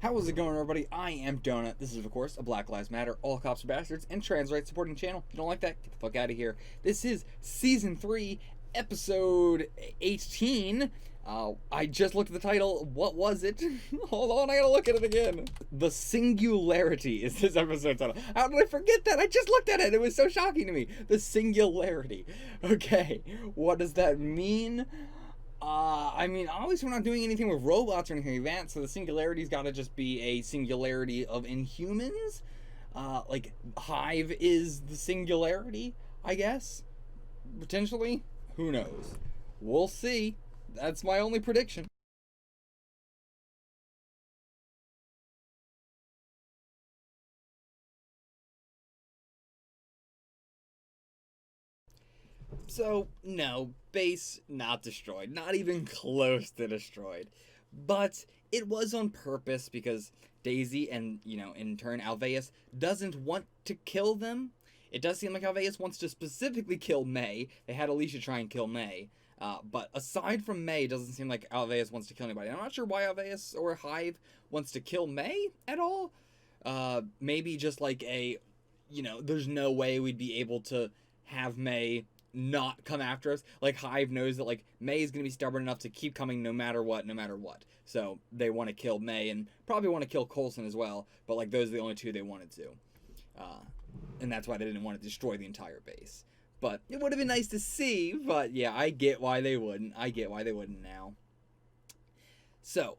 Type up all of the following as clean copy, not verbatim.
How is it going, everybody? I am Donut. This is, of course, a Black Lives Matter, All Cops Are Bastards, and trans rights supporting channel. If you don't like that, get the fuck out of here. This is Season 3, Episode 18. I just looked at the title. What was it? Hold on, I gotta look at it again. The Singularity is this episode title. How did I forget that? I just looked at it. It was so shocking to me. The Singularity. Okay, what does that mean? I mean, obviously we're not doing anything with robots or anything like that, so the Singularity's gotta just be a singularity of Inhumans. Like, Hive is the Singularity, I guess? Potentially? Who knows? We'll see. That's my only prediction. So, no, base not destroyed. Not even close to destroyed. But it was on purpose because Daisy and, in turn, Alveus doesn't want to kill them. It does seem like Alveus wants to specifically kill May. They had Alicia try and kill May. But aside from May, it doesn't seem like Alveus wants to kill anybody. I'm not sure why Alveus or Hive wants to kill May at all. Maybe just like there's no way we'd be able to have May not come after us. Like, Hive knows that, like, May is going to be stubborn enough to keep coming no matter what. So they want to kill May and probably want to kill Coulson as well. But, like, those are the only two they wanted to. And that's why they didn't want to destroy the entire base. But it would have been nice to see. But, yeah, I get why they wouldn't. Now. So,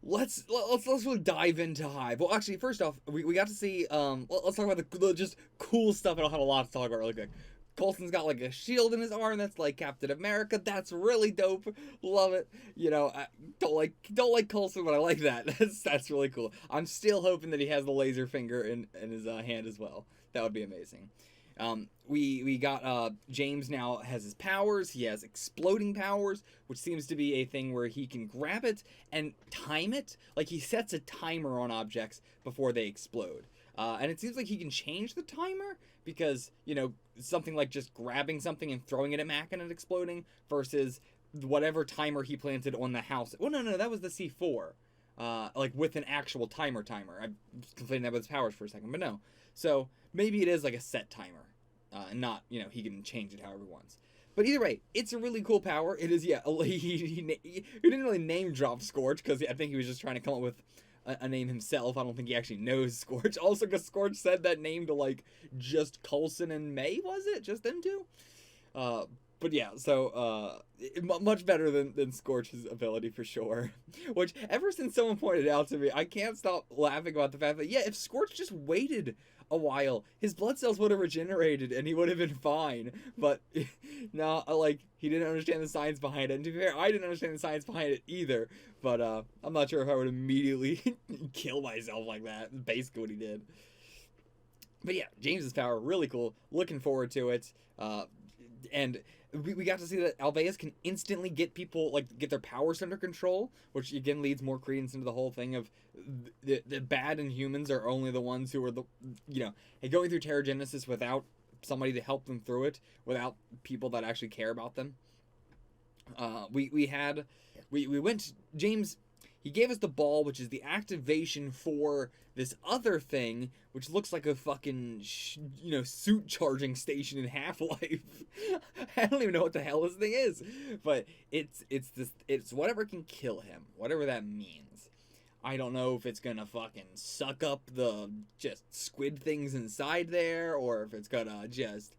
let's really dive into Hive. Well, actually, first off, we got to see, let's talk about the just cool stuff. I don't have a lot to talk about really quick. Coulson's got, like, a shield in his arm that's like Captain America. That's really dope. Love it. I don't like Coulson, but I like that. That's really cool. I'm still hoping that he has the laser finger in his hand as well. That would be amazing. We got James now has his powers. He has exploding powers, which seems to be a thing where he can grab it and time it. Like, he sets a timer on objects before they explode. And it seems like he can change the timer because, something like just grabbing something and throwing it at Mac and it exploding versus whatever timer he planted on the house. Well, no, that was the C4. Like, with an actual timer. I was conflating that with his powers for a second, but no. So, maybe it is like a set timer, and not, he can change it however he wants. But either way, it's a really cool power. It is, yeah, he didn't really name drop Scorch, because I think he was just trying to come up with a name himself. I don't think he actually knows Scorch. Also, because Scorch said that name to, like, just Coulson and May, was it? Just them two? But yeah, so, much better than Scorch's ability for sure. Which, ever since someone pointed out to me, I can't stop laughing about the fact that, yeah, if Scorch just waited a while, his blood cells would have regenerated and he would have been fine. But, no, like, he didn't understand the science behind it. And to be fair, I didn't understand the science behind it either. But, I'm not sure if I would immediately kill myself like that. Basically what he did. But yeah, James's power, really cool. Looking forward to it. And we got to see that Alveus can instantly get people, like, get their powers under control, which again leads more credence into the whole thing of the bad Inhumans are only the ones who are going through Terrigenesis without somebody to help them through it, without people that actually care about them. We went, James, he gave us the ball, which is the activation for this other thing, which looks like a fucking, suit charging station in Half-Life. I don't even know what the hell this thing is, but it's whatever can kill him, whatever that means. I don't know if it's gonna fucking suck up the just squid things inside there, or if it's gonna just,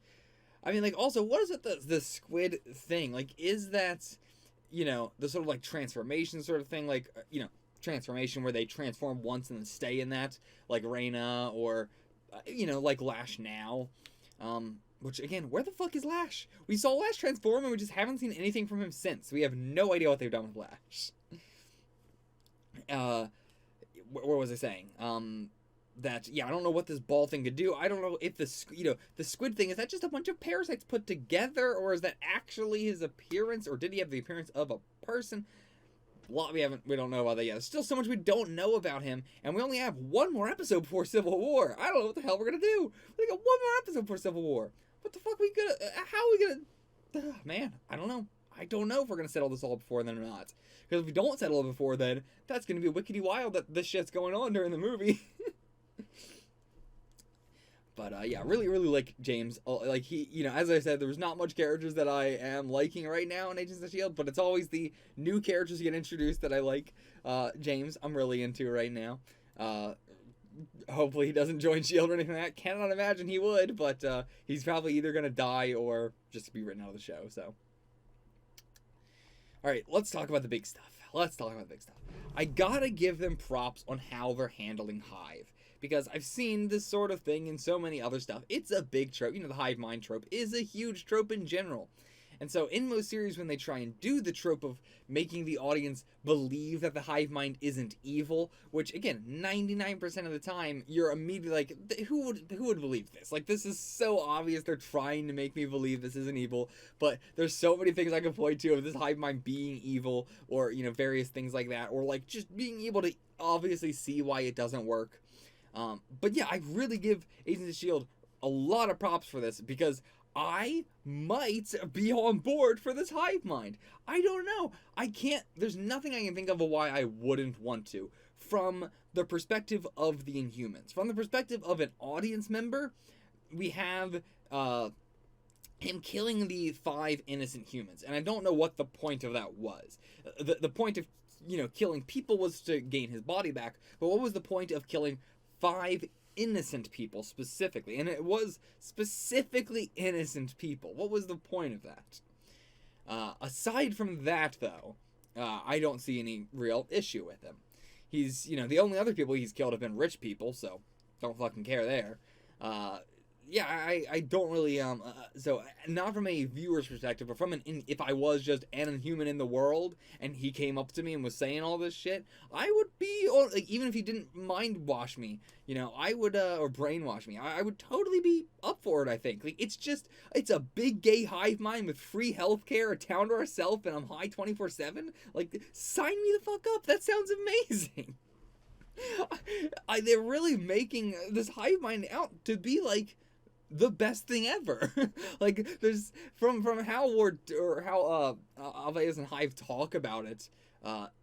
I mean, like, also, what is it, the squid thing? Like, is that, the sort of, like, transformation sort of thing, like, transformation where they transform once and then stay in that, like Reyna, or, like Lash now. Which, again, where the fuck is Lash? We saw Lash transform and we just haven't seen anything from him since. We have no idea what they've done with Lash. What was I saying? That, yeah, I don't know what this ball thing could do. I don't know if the squid thing, is that just a bunch of parasites put together, or is that actually his appearance, or did he have the appearance of a person? We don't know about that yet. There's still so much we don't know about him, and we only have one more episode before Civil War. I don't know what the hell we're gonna do. We got one more episode before Civil War. What the fuck how are we gonna, man, I don't know. I don't know if we're going to settle this all before then or not. Because if we don't settle it before then, that's going to be wickedy wild that this shit's going on during the movie. But, yeah, really, really like James. Like, he, you know, as I said, there was not much characters that I am liking right now in Agents of S.H.I.E.L.D., but it's always the new characters get introduced that I like. James, I'm really into right now. Hopefully he doesn't join S.H.I.E.L.D. or anything like that. Cannot imagine he would, but he's probably either going to die or just be written out of the show, so. Alright, let's talk about the big stuff. I gotta give them props on how they're handling Hive. Because I've seen this sort of thing in so many other stuff. It's a big trope. You know, the hive mind trope is a huge trope in general. And so in most series, when they try and do the trope of making the audience believe that the hive mind isn't evil, which again, 99% of the time, you're immediately like, who would believe this? Like, this is so obvious they're trying to make me believe this isn't evil, but there's so many things I can point to of this hive mind being evil, or, you know, various things like that, or like just being able to obviously see why it doesn't work. But yeah, I really give Agents of S.H.I.E.L.D. a lot of props for this, because I might be on board for this hive mind. I don't know. There's nothing I can think of why I wouldn't want to. From the perspective of the Inhumans. From the perspective of an audience member, we have him killing the 5 innocent humans. And I don't know what the point of that was. The point of, you know, killing people was to gain his body back. But what was the point of killing 5 innocent people specifically? And it was specifically innocent people. What was the point of that? Aside from that, though, I don't see any real issue with him. He's, you know, the only other people he's killed have been rich people, so don't fucking care there. Yeah, I don't really, so, not from a viewer's perspective, but from if I was just an Inhuman in the world, and he came up to me and was saying all this shit, I would be, like, even if he didn't mind wash me, you know, I would, or brainwash me, I would totally be up for it, I think. Like, it's a big gay hive mind with free healthcare, a town to ourselves, and I'm high 24/7, like, sign me the fuck up, that sounds amazing. They're really making this hive mind out to be, like, the best thing ever. Like, there's from how Alveus and Hive talk about it,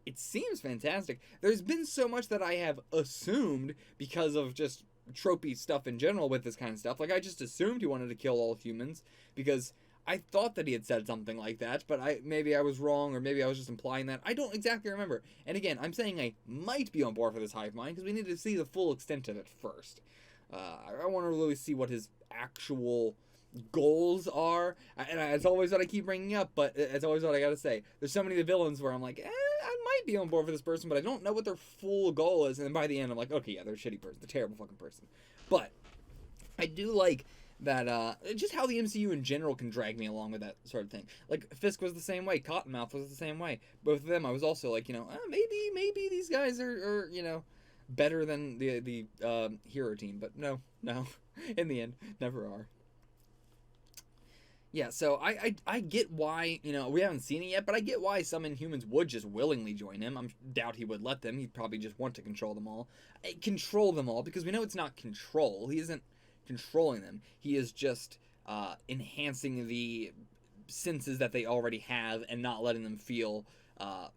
it seems fantastic. There's been so much that I have assumed because of just tropey stuff in general with this kind of stuff. Like, I just assumed he wanted to kill all humans because I thought that he had said something like that, but maybe I was wrong, or maybe I was just implying that. I don't exactly remember. And again, I'm saying I might be on board for this hive mind because we need to see the full extent of it first. I want to really see what his actual goals are, and it's always what I keep bringing up, but it's always what I gotta say. There's so many of the villains where I'm like, I might be on board for this person, but I don't know what their full goal is, and then by the end I'm like, okay, yeah, they're a shitty person, they're a terrible fucking person. But I do like that, just how the MCU in general can drag me along with that sort of thing. Like, Fisk was the same way, Cottonmouth was the same way. Both of them, I was also like, you know, maybe these guys are, you know, better than the hero team, but no, in the end, never are. Yeah, so I get why, you know, we haven't seen it yet, but I get why some Inhumans would just willingly join him. I doubt he would let them. He'd probably just want to control them all. Because we know it's not control. He isn't controlling them. He is just enhancing the senses that they already have and not letting them feel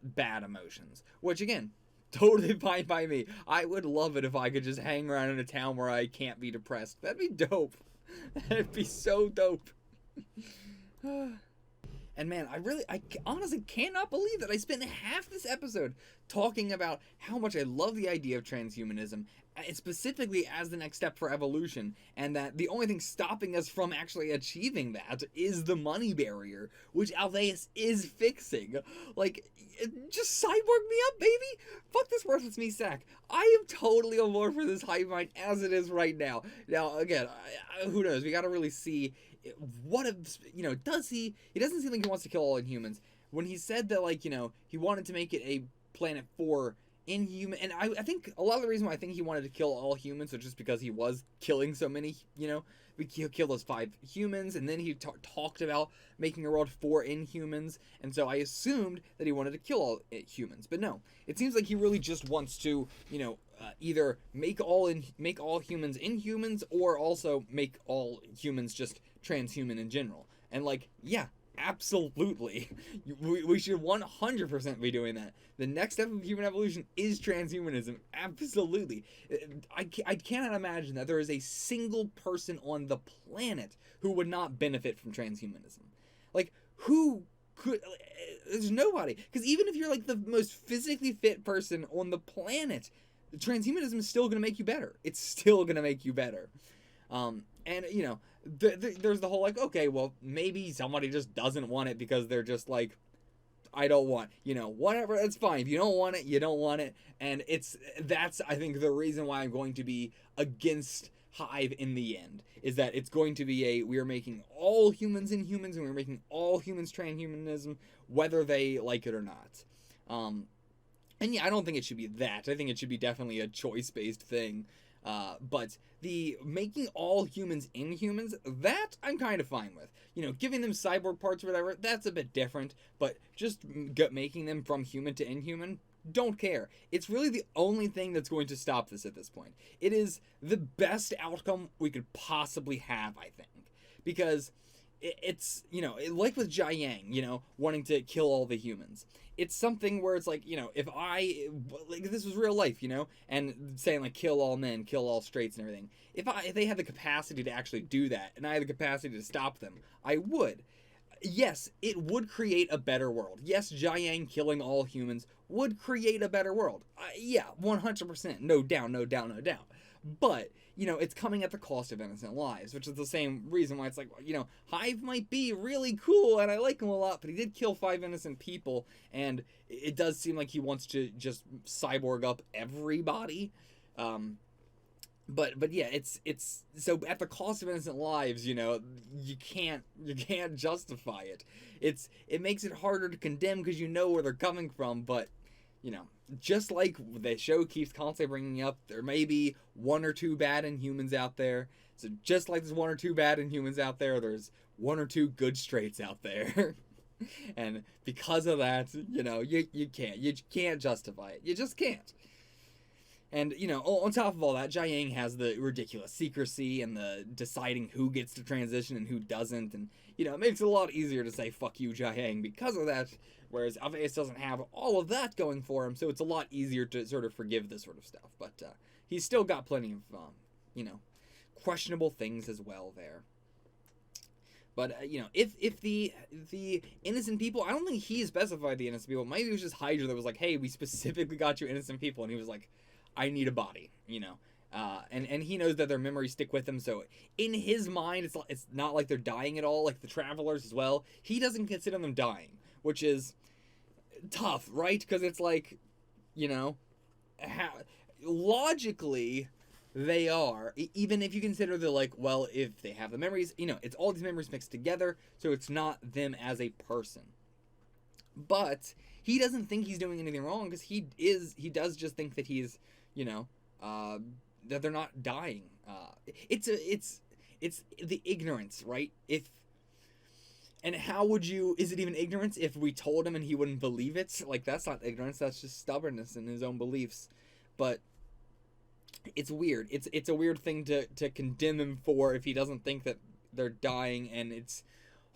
bad emotions. Which, again, totally fine by me. I would love it if I could just hang around in a town where I can't be depressed. That'd be dope. That'd be so dope. And man, I honestly cannot believe that I spent half this episode talking about how much I love the idea of transhumanism, specifically as the next step for evolution, and that the only thing stopping us from actually achieving that is the money barrier, which Alveus is fixing. Like, just cyborg me up, baby! Fuck this worthless me sack. I am totally on board for this hive mind as it is right now. Now, again, who knows? We gotta really see what if, you know, he doesn't seem like he wants to kill all Inhumans. When he said that, like, you know, he wanted to make it a planet for Inhuman, and I think a lot of the reason why I think he wanted to kill all humans was just because he was killing so many, you know, he'll kill those 5 humans, and then he talked about making a world for Inhumans, and so I assumed that he wanted to kill all humans, but no, it seems like he really just wants to, you know, either make all humans Inhumans, or also make all humans just transhuman in general. And, like, yeah, Absolutely. We should 100% be doing that. The next step of human evolution is transhumanism. Absolutely. I cannot imagine that there is a single person on the planet who would not benefit from transhumanism. Like, who could. There's nobody. Because even if you're like the most physically fit person on the planet, transhumanism is still going to make you better. It's still going to make you better. And, you know, there's the whole like, okay, well, maybe somebody just doesn't want it because they're just like, I don't want, you know, whatever, that's fine. If you don't want it, you don't want it. And that's, I think, the reason why I'm going to be against Hive in the end, is that it's going to be we're making all humans Inhumans, and we're making all humans transhumanism, whether they like it or not. And yeah, I don't think it should be that. I think it should be definitely a choice-based thing. But the making all humans Inhumans, that I'm kind of fine with. You know, giving them cyborg parts or whatever, that's a bit different. But just making them from human to Inhuman, don't care. It's really the only thing that's going to stop this at this point. It is the best outcome we could possibly have, I think. Because it's, you know, like with Jiang, you know, wanting to kill all the humans. It's something where it's like, you know, if this was real life, you know, and saying like kill all men, kill all straights and everything. If they had the capacity to actually do that, and I had the capacity to stop them, I would. Yes, it would create a better world. Yes, Jiang killing all humans would create a better world. Yeah, 100%. No doubt, no doubt, no doubt. But, you know, it's coming at the cost of innocent lives, which is the same reason why it's like, you know, Hive might be really cool and I like him a lot, but he did kill 5 innocent people, and it does seem like he wants to just cyborg up everybody. But yeah, it's so at the cost of innocent lives, you know, you can't justify it. It makes it harder to condemn because you know where they're coming from, but you know, just like the show keeps constantly bringing up, there may be 1 or 2 bad Inhumans out there. So just like there's 1 or 2 bad Inhumans out there, there's 1 or 2 good straights out there. And because of that, you know, you can't justify it. You just can't. And, you know, on top of all that, Jiang has the ridiculous secrecy and the deciding who gets to transition and who doesn't. And, you know, it makes it a lot easier to say, fuck you, Jiang, because of that. Whereas Alveus doesn't have all of that going for him, so it's a lot easier to sort of forgive this sort of stuff. But he's still got plenty of, you know, questionable things as well there. But, you know, if the innocent people, I don't think he specified the innocent people. Maybe it was just Hydra that was like, hey, we specifically got you innocent people. And he was like, I need a body, you know. And he knows that their memories stick with him, so in his mind, it's not like they're dying at all, like the Travelers as well. He doesn't consider them dying, which is tough, right? Because it's like, you know, logically, they are. Even if you consider the, like, well, if they have the memories, you know, it's all these memories mixed together, so it's not them as a person. But he doesn't think he's doing anything wrong, because he does just think that he's, you know, that they're not dying. It's the ignorance, right? And how would you, is it even ignorance if we told him and he wouldn't believe it? Like, that's not ignorance, that's just stubbornness in his own beliefs. But it's weird. It's a weird thing to condemn him for if he doesn't think that they're dying, and it's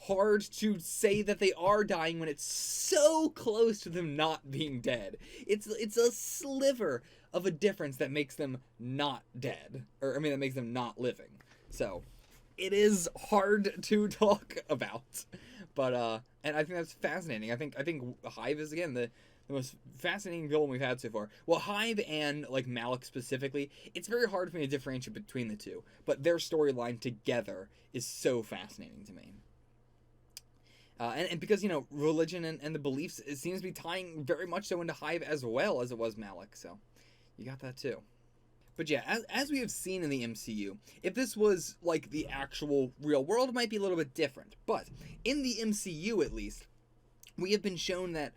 hard to say that they are dying when it's so close to them not being dead. It's a sliver of a difference that makes them not dead, or I mean that makes them not living. So it is hard to talk about, but and I think that's fascinating. I think Hive is again the most fascinating villain we've had so far. Well, Hive and like Malik specifically, it's very hard for me to differentiate between the two, but their storyline together is so fascinating to me. And because, you know, religion and the beliefs, it seems to be tying very much so into Hive as well as it was Malik, so you got that too. But yeah, as we have seen in the MCU, if this was like the actual real world, it might be a little bit different. But in the MCU, at least, we have been shown that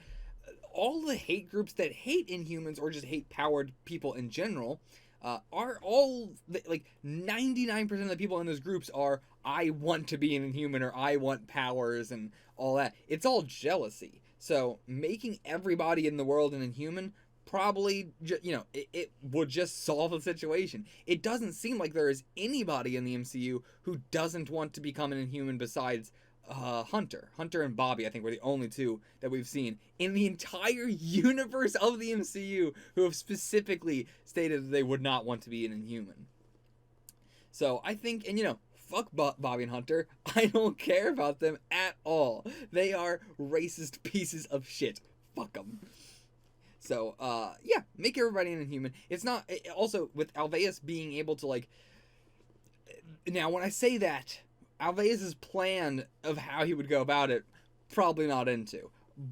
all the hate groups that hate Inhumans or just hate powered people in general are all, like, 99% of the people in those groups are, I want to be an Inhuman, or I want powers and all that. It's all jealousy. So making everybody in the world an Inhuman probably, you know, it would just solve the situation. It doesn't seem like there is anybody in the MCU who doesn't want to become an Inhuman besides Hunter and Bobby, I think, were the only two that we've seen in the entire universe of the MCU who have specifically stated that they would not want to be an Inhuman. So I think, and fuck Bobby and Hunter. I don't care about them at all. They are racist pieces of shit. Fuck them. So, yeah, make everybody an Inhuman. It's not, also, with Alveus being able to, like, now when I say that, Alveus' plan of how he would go about it, probably not into.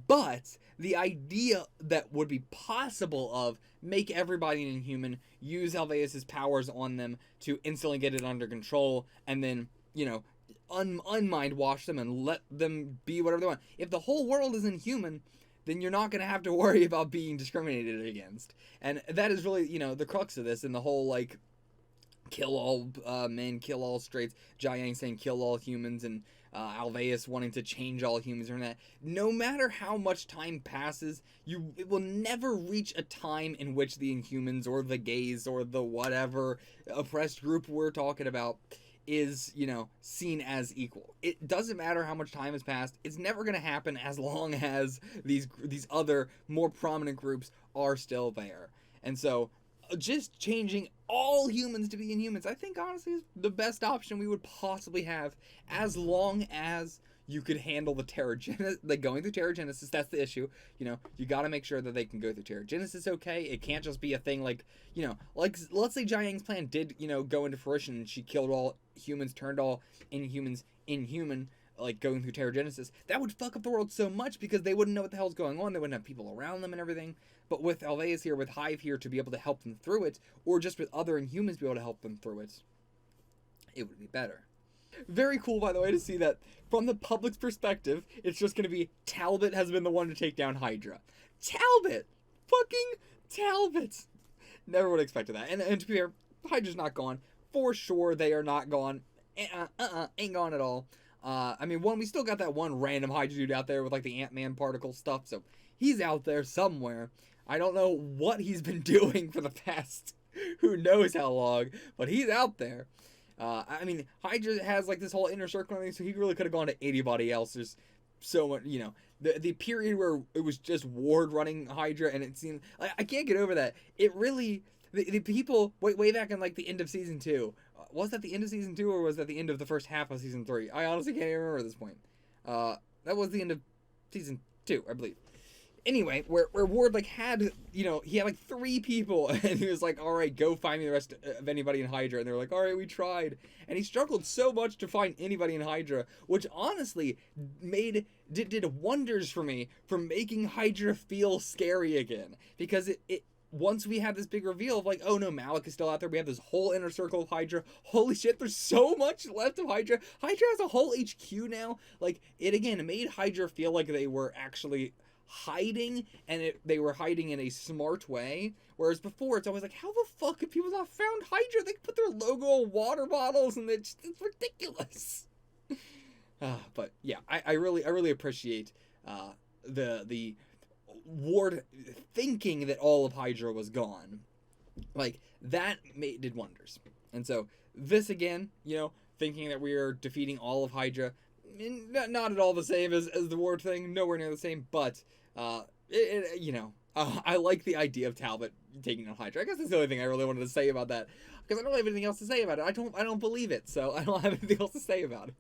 But the idea that would be possible of make everybody an Inhuman, use Alveus' powers on them to instantly get it under control, and then, unmind wash them and let them be whatever they want. If the whole world is Inhuman, then you're not going to have to worry about being discriminated against. And that is really, the crux of this, and the whole, like, kill all men, kill all straights, Jiang saying kill all humans, and Alveus wanting to change all humans and that. No matter how much time passes, it will never reach a time in which the Inhumans or the gays or the whatever oppressed group we're talking about is, seen as equal. It doesn't matter how much time has passed. It's never going to happen as long as these other more prominent groups are still there. And so just changing all humans to be Inhumans, I think, honestly, is the best option we would possibly have, as long as you could handle the Terrigenesis, like going through Terrigenesis. That's the issue. You got to make sure that they can go through Terrigenesis okay. It can't just be a thing like, like, let's say Jiang's plan did, go into fruition, and she killed all humans, turned all Inhumans inhuman, like, going through Terrigenesis. That would fuck up the world so much, because they wouldn't know what the hell's going on. They wouldn't have people around them and everything. But with Alveus here, with Hive here, to be able to help them through it, or just with other Inhumans be able to help them through it, it would be better. Very cool, by the way, to see that from the public's perspective, it's just going to be Talbot has been the one to take down Hydra. Talbot! Fucking Talbot! Never would have expected that. And to be fair, Hydra's not gone. For sure, they are not gone. Ain't gone at all. I mean, we still got that one random Hydra dude out there with, like, the Ant-Man particle stuff, so he's out there somewhere. I don't know what he's been doing for the past who knows how long, but he's out there. I mean, Hydra has, like, this whole inner circle thing, so he really could have gone to anybody else. There's so much, the period where it was just Ward running Hydra, and it seemed, I can't get over that. It really, the people, way back in, like, the end of Season 2, was that the end of Season 2, or was that the end of the first half of Season 3? I honestly can't even remember at this point. That was the end of Season 2, I believe. Anyway, where Ward, like, had, he had, like, 3 people, and he was like, alright, go find me the rest of anybody in Hydra, and they were like, alright, we tried, and he struggled so much to find anybody in Hydra, which honestly did wonders for me, for making Hydra feel scary again, because it once we had this big reveal of, like, oh no, Malik is still out there, we have this whole inner circle of Hydra, holy shit, there's so much left of Hydra. Hydra has a whole HQ now. Like, it again made Hydra feel like they were actually hiding, and they were hiding in a smart way, whereas before it's always like, how the fuck have people not found Hydra? They put their logo on water bottles, and it's ridiculous. But yeah, I really appreciate the Ward thinking that all of Hydra was gone. Like, that did wonders. And so this again, thinking that we are defeating all of Hydra, not at all the same as the Ward thing, nowhere near the same, but I like the idea of Talbot taking on Hydra. I guess that's the only thing I really wanted to say about that, because I don't have anything else to say about it. I don't believe it, so I don't have anything else to say about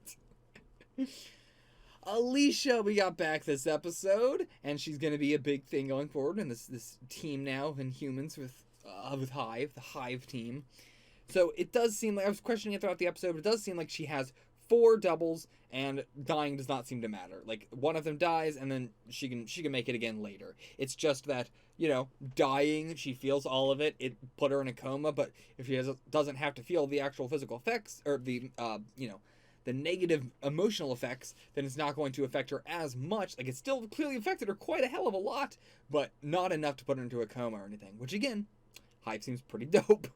it. Alicia, we got back this episode, and she's going to be a big thing going forward in this team now of Inhumans with Hive, the Hive team. So it does seem like, I was questioning it throughout the episode, but it does seem like she has 4 doubles, and dying does not seem to matter. Like, one of them dies, and then she can make it again later. It's just that, dying, she feels all of it. It put her in a coma, but if she doesn't have to feel the actual physical effects, or the, the negative emotional effects, then it's not going to affect her as much. Like, it still clearly affected her quite a hell of a lot, but not enough to put her into a coma or anything. Which, again, Hive seems pretty dope.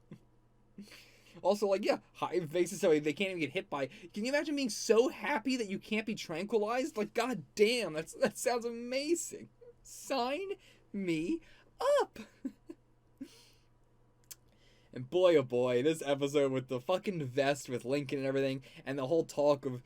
Also, like, yeah, Hive faces so they can't even get hit by. Can you imagine being so happy that you can't be tranquilized? Like, god damn, that sounds amazing. Sign me up. And boy, oh boy, this episode with the fucking vest with Lincoln and everything, and the whole talk of,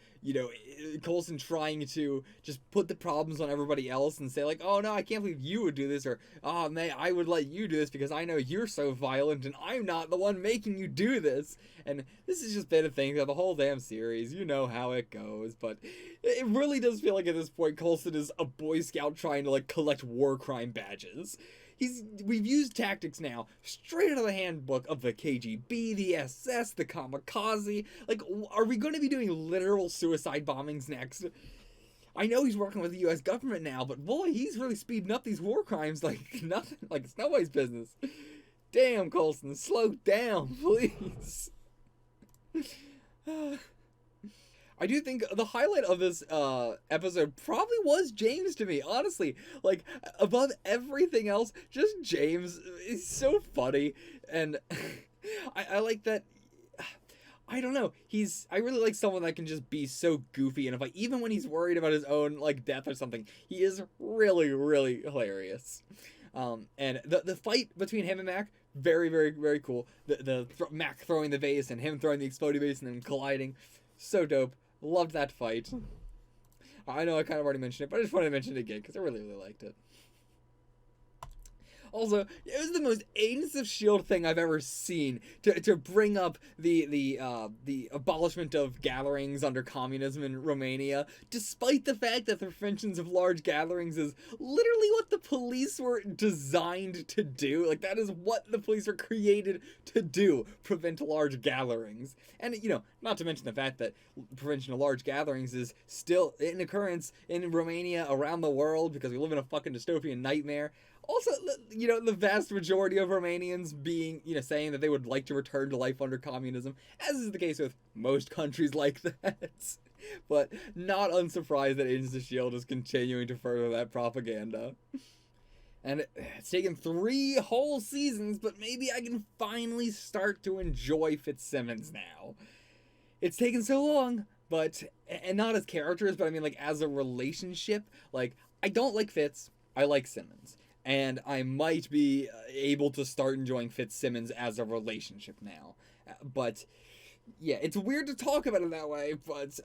Coulson trying to just put the problems on everybody else and say, like, oh no, I can't believe you would do this, or, oh man, I would let you do this because I know you're so violent and I'm not the one making you do this. And this has just been a thing throughout the whole damn series. You know how it goes, but it really does feel like at this point, Coulson is a Boy Scout trying to, like, collect war crime badges. We've used tactics now straight out of the handbook of the KGB, the SS, the kamikaze. Like, are we going to be doing literal suicide bombings next? I know he's working with the U.S. government now, but boy, he's really speeding up these war crimes like nothing, like it's nobody's business. Damn, Coulson, slow down, please. I do think the highlight of this episode probably was James to me, honestly. Like, above everything else, just James is so funny, and I like that. I don't know. I really like someone that can just be so goofy, and even when he's worried about his own, like, death or something, he is really, really hilarious. And the fight between him and Mac, very, very, very cool. Mac throwing the vase and him throwing the exploding vase and then colliding, so dope. Loved that fight. I know I kind of already mentioned it, but I just wanted to mention it again because I really, really liked it. Also, it was the most Agents of S.H.I.E.L.D. thing I've ever seen to bring up the abolishment of gatherings under communism in Romania, despite the fact that the prevention of large gatherings is literally what the police were designed to do. Like, that is what the police were created to do, prevent large gatherings. And, not to mention the fact that prevention of large gatherings is still in occurrence in Romania, around the world, because we live in a fucking dystopian nightmare. Also, the vast majority of Romanians being, saying that they would like to return to life under communism, as is the case with most countries like that. But not unsurprised that Agents of S.H.I.E.L.D. is continuing to further that propaganda. And it's taken 3 whole seasons, but maybe I can finally start to enjoy Fitzsimmons now. It's taken so long, and not as characters, but I mean, like, as a relationship. Like, I don't like Fitz, I like Simmons. And I might be able to start enjoying Fitzsimmons as a relationship now. But, yeah, it's weird to talk about it that way, but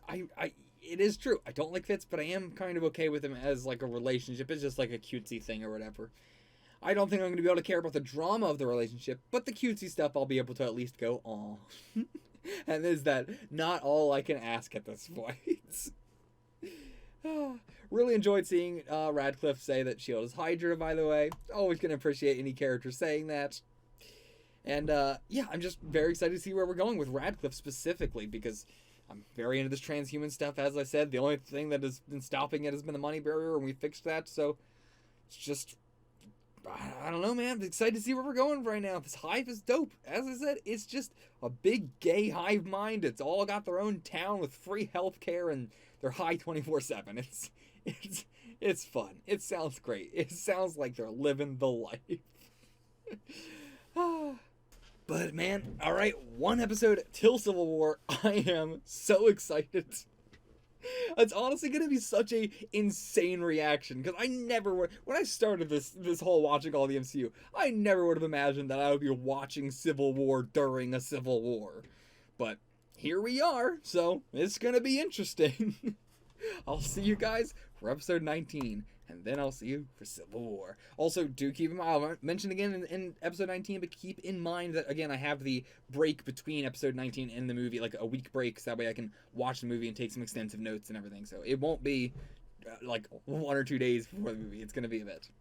it is true. I don't like Fitz, but I am kind of okay with him as, like, a relationship. It's just, like, a cutesy thing or whatever. I don't think I'm going to be able to care about the drama of the relationship, but the cutesy stuff I'll be able to at least go, aw. And is that not all I can ask at this point? Really enjoyed seeing Radcliffe say that S.H.I.E.L.D. is Hydra, by the way. Always going to appreciate any character saying that. And, yeah, I'm just very excited to see where we're going with Radcliffe specifically, because I'm very into this transhuman stuff, as I said. The only thing that has been stopping it has been the money barrier, and we fixed that, so it's just, I don't know, man. I'm excited to see where we're going right now. This Hive is dope. As I said, it's just a big gay hive mind. It's all got their own town with free healthcare, and they're high 24/7. It's fun. It sounds great. It sounds like they're living the life. But man, all right, 1 episode till Civil War. I am so excited. It's honestly gonna be such a insane reaction, because I never would, when I started this whole watching all the MCU, I never would have imagined that I would be watching Civil War during a Civil War. But here we are, so it's gonna be interesting. I'll see you guys for episode 19, and then I'll see you for Civil War. Also, do keep in mind, I'll mention again in episode 19, but keep in mind that, again, I have the break between episode 19 and the movie, like a week break, so that way I can watch the movie and take some extensive notes and everything. So it won't be like 1 or 2 days before the movie. It's going to be a bit.